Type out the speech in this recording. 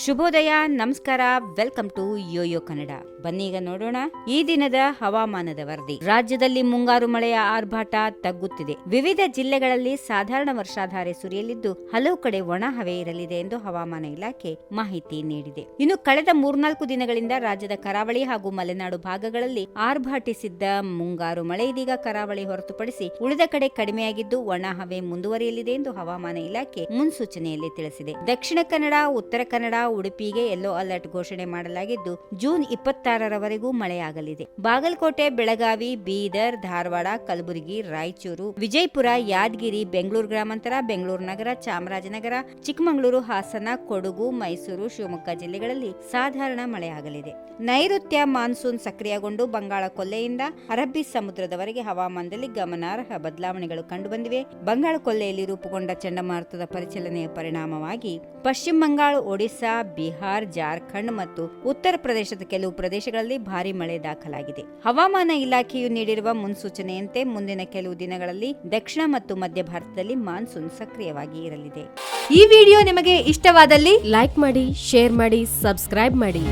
ಶುಭೋದಯ, ನಮಸ್ಕಾರ, welcome to Yoyo Kannada. ಬನ್ನೀಗ ನೋಡೋಣ ಈ ದಿನದ ಹವಾಮಾನದ ವರದಿ. ರಾಜ್ಯದಲ್ಲಿ ಮುಂಗಾರು ಮಳೆಯ ಆರ್ಭಾಟ ತಗ್ಗುತ್ತಿದೆ. ವಿವಿಧ ಜಿಲ್ಲೆಗಳಲ್ಲಿ ಸಾಧಾರಣ ವರ್ಷಾಧಾರೆ ಸುರಿಯಲಿದ್ದು ಹಲವು ಕಡೆ ಒಣ ಹವೆ ಇರಲಿದೆ ಎಂದು ಹವಾಮಾನ ಇಲಾಖೆ ಮಾಹಿತಿ ನೀಡಿದೆ. ಇನ್ನು ಕಳೆದ 3-4 ದಿನಗಳಿಂದ ರಾಜ್ಯದ ಕರಾವಳಿ ಹಾಗೂ ಮಲೆನಾಡು ಭಾಗಗಳಲ್ಲಿ ಆರ್ಭಾಟಿಸಿದ್ದ ಮುಂಗಾರು ಮಳೆ ಇದೀಗ ಕರಾವಳಿ ಹೊರತುಪಡಿಸಿ ಉಳಿದ ಕಡೆ ಕಡಿಮೆಯಾಗಿದ್ದು ಒಣ ಹವೆ ಮುಂದುವರಿಯಲಿದೆ ಎಂದು ಹವಾಮಾನ ಇಲಾಖೆ ಮುನ್ಸೂಚನೆಯಲ್ಲಿ ತಿಳಿಸಿದೆ. ದಕ್ಷಿಣ ಕನ್ನಡ, ಉತ್ತರ ಕನ್ನಡ, ಉಡುಪಿಗೆ ಯೆಲ್ಲೋ ಅಲರ್ಟ್ ಘೋಷಣೆ ಮಾಡಲಾಗಿದ್ದು ಜೂನ್ 26ರವರೆಗೂ ಮಳೆಯಾಗಲಿದೆ. ಬಾಗಲಕೋಟೆ, ಬೆಳಗಾವಿ, ಬೀದರ್, ಧಾರವಾಡ, ಕಲಬುರಗಿ, ರಾಯಚೂರು, ವಿಜಯಪುರ, ಯಾದಗಿರಿ, ಬೆಂಗಳೂರು ಗ್ರಾಮಾಂತರ, ಬೆಂಗಳೂರು ನಗರ, ಚಾಮರಾಜನಗರ, ಚಿಕ್ಕಮಗಳೂರು, ಹಾಸನ, ಕೊಡಗು, ಮೈಸೂರು, ಶಿವಮೊಗ್ಗ ಜಿಲ್ಲೆಗಳಲ್ಲಿ ಸಾಧಾರಣ ಮಳೆಯಾಗಲಿದೆ. ನೈಋತ್ಯ ಮಾನ್ಸೂನ್ ಸಕ್ರಿಯಗೊಂಡು ಬಂಗಾಳ ಕೊಲ್ಲೆಯಿಂದ ಅರಬ್ಬಿ ಸಮುದ್ರದವರೆಗೆ ಹವಾಮಾನದಲ್ಲಿ ಗಮನಾರ್ಹ ಬದಲಾವಣೆಗಳು ಕಂಡುಬಂದಿವೆ. ಬಂಗಾಳ ಕೊಲ್ಲೆಯಲ್ಲಿ ರೂಪುಗೊಂಡ ಚಂಡಮಾರುತದ ಪರಿಚಲನೆಯ ಪರಿಣಾಮವಾಗಿ ಪಶ್ಚಿಮ ಬಂಗಾಳ, ಒಡಿಶಾ, ಬಿಹಾರ್, ಜಾರ್ಖಂಡ್ ಮತ್ತು ಉತ್ತರ ಪ್ರದೇಶದ ಕೆಲವು ಪ್ರದೇಶಗಳಲ್ಲಿ ಭಾರಿ ಮಳೆ ದಾಖಲಾಗಿದೆ. ಹವಾಮಾನ ಇಲಾಖೆಯು ನೀಡಿರುವ ಮುನ್ಸೂಚನೆಯಂತೆ ಮುಂದಿನ ಕೆಲವು ದಿನಗಳಲ್ಲಿ ದಕ್ಷಿಣ ಮತ್ತು ಮಧ್ಯ ಭಾರತದಲ್ಲಿ ಮಾನ್ಸೂನ್ ಸಕ್ರಿಯವಾಗಿ ಇರಲಿದೆ. ಈ ವಿಡಿಯೋ ನಿಮಗೆ ಇಷ್ಟವಾದಲ್ಲಿ ಲೈಕ್ ಮಾಡಿ, ಶೇರ್ ಮಾಡಿ, ಸಬ್ಸ್ಕ್ರೈಬ್ ಮಾಡಿ.